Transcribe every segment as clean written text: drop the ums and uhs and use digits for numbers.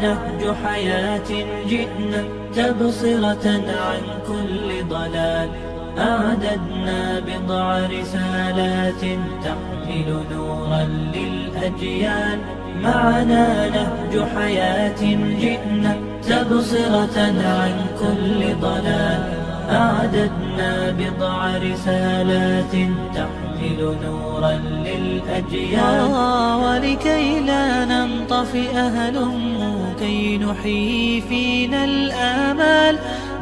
نهج حياة جئنا تبصرة عن كل ضلال أعددنا بضع رسالات تحمل نورا للأجيال معنا نهج حياة جئنا تبصرة عن كل ضلال أعددنا بضع رسالات تحمل نورا للأجيال ولكي لا ننطفئ هلموا كي نحيي فينا الآمال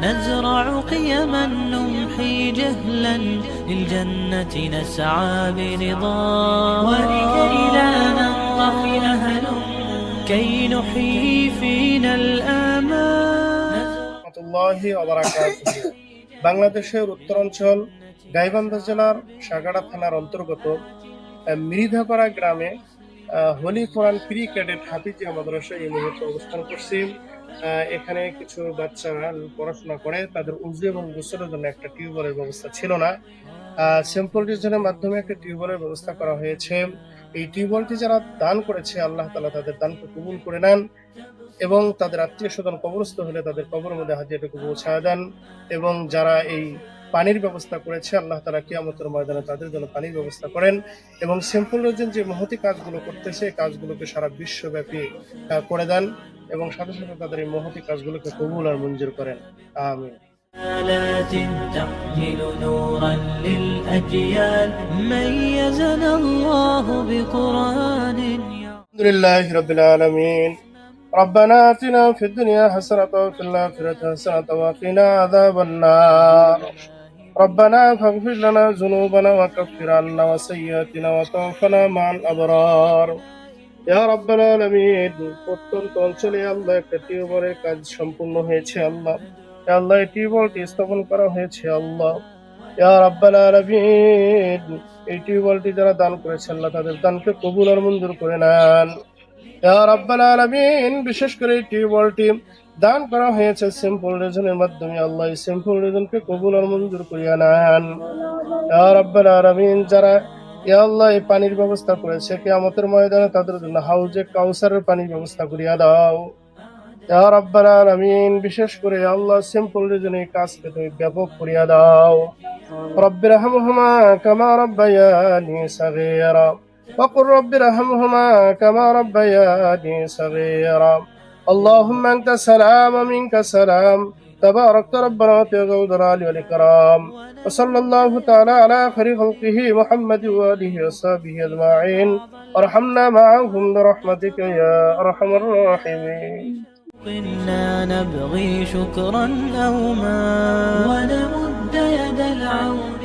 نزرع قيما نمحي جهلا للجنة نسعى برضا ولكي لا ننطفئ هلموا كي نحيي فينا الآمال বাংলাদেশের উত্তরাঞ্চল গাইবান্ধা জেলার সাগাড়া থানার অন্তর্গত মৃধাপাড়া গ্রামে হোলি কোরআন প্রি ক্যাডেট হাফিজিয়া মাদ্রাসা এই মুহূর্তে অবস্থান করছি। এখানে কিছু বাচ্চারা পড়াশোনা করে, তাদের উজু এবং গোসলের জন্য একটা টিউবওয়েলের ব্যবস্থা ছিল না। সিম্পল রিজনের মাধ্যমে একটা টিউবওয়েলের ব্যবস্থা করা হয়েছে। এই টিউবওয়েলটি যারা দান করেছে আল্লাহ তাআলা তাদের দানকে কবুল করে নেন এবং তাদের আত্মীয় স্বজন কবরস্থ হলে তাদের কবরের মধ্যে হাদিয়াটুকু পৌঁছায় দেন। এবং যারা এই পানির ব্যবস্থা করেছে আল্লাহ তাআলা কিয়ামতের ময়দানে তাদের জন্য পানির ব্যবস্থা করেন এবং সিম্পল রিজন যে মহতি কাজগুলো করতেছে কাজগুলোকে সারা বিশ্বব্যাপী করে দেন এবং সাথে সাথে তাদের এই মহতি কাজগুলোকে কবুল আর মঞ্জুর করেন। আমিন। تحمل نورا للأجيال ميزنا الله بقرآن الحمد لله رب العالمين ربنا آتنا في الدنيا حسنة وفي الآخرة حسنة وقنا عذاب النار ربنا فاغفر لنا ذنوبنا وكفر عنا وسيئاتنا وتوفنا مع الأبرار ইয়া রাব্বাল আলামিন। প্রত্যন্ত অঞ্চলে আল্লাহ একটা টিউবওয়েলের কাজ সম্পূর্ণ হয়েছে আল্লাহ। আল্লাহ এই টিউবওয়েলটি স্থাপন করা হয়েছে আল্লাহ। ইয়া রাব্বাল আলামিন এই টিউবওয়েলটি যারা দান করেছে আল্লাহ তাদের দানকে কবুল আর মঞ্জুর করে নেন। ইয়া রাব্বাল আলামিন বিশেষ করে এই টিউবওয়েলটি দান করা হয়েছে সিম্পল রিজনের মাধ্যমে আল্লাহ এই সিম্পল রিজনকে কবুল আর মঞ্জুর করিয়া নেন। ইয়া রাব্বাল আলামিন যারা ইয়া আল্লাহ এই পানির ব্যবস্থা করেছে কিয়ামতের ময়দানে তাদের জন্য হাউজে কাউসারের পানির ব্যবস্থা করিয়া দাও। ইয়া রাব্বাল আলামিন বিশেষ করে আল্লাহ সিম্পল রিজনে কাজকে তুমি ব্যাপক করিয়া দাও। রব্বিরহামহুমা কামা রাব্বায়ানি সাগীরা وقل رب ارحمهما كما ربياني صغيرا اللهم انت السلام ومنك السلام تبارك ربنا وتعالى الجلال والإكرام وصلى الله تعالى على خير خلقه محمد وآله وصحبه أجمعين وارحمنا معهم برحمتك يا أرحم الراحمين. كنا نبغي شكرا أو ما ونمد يد العون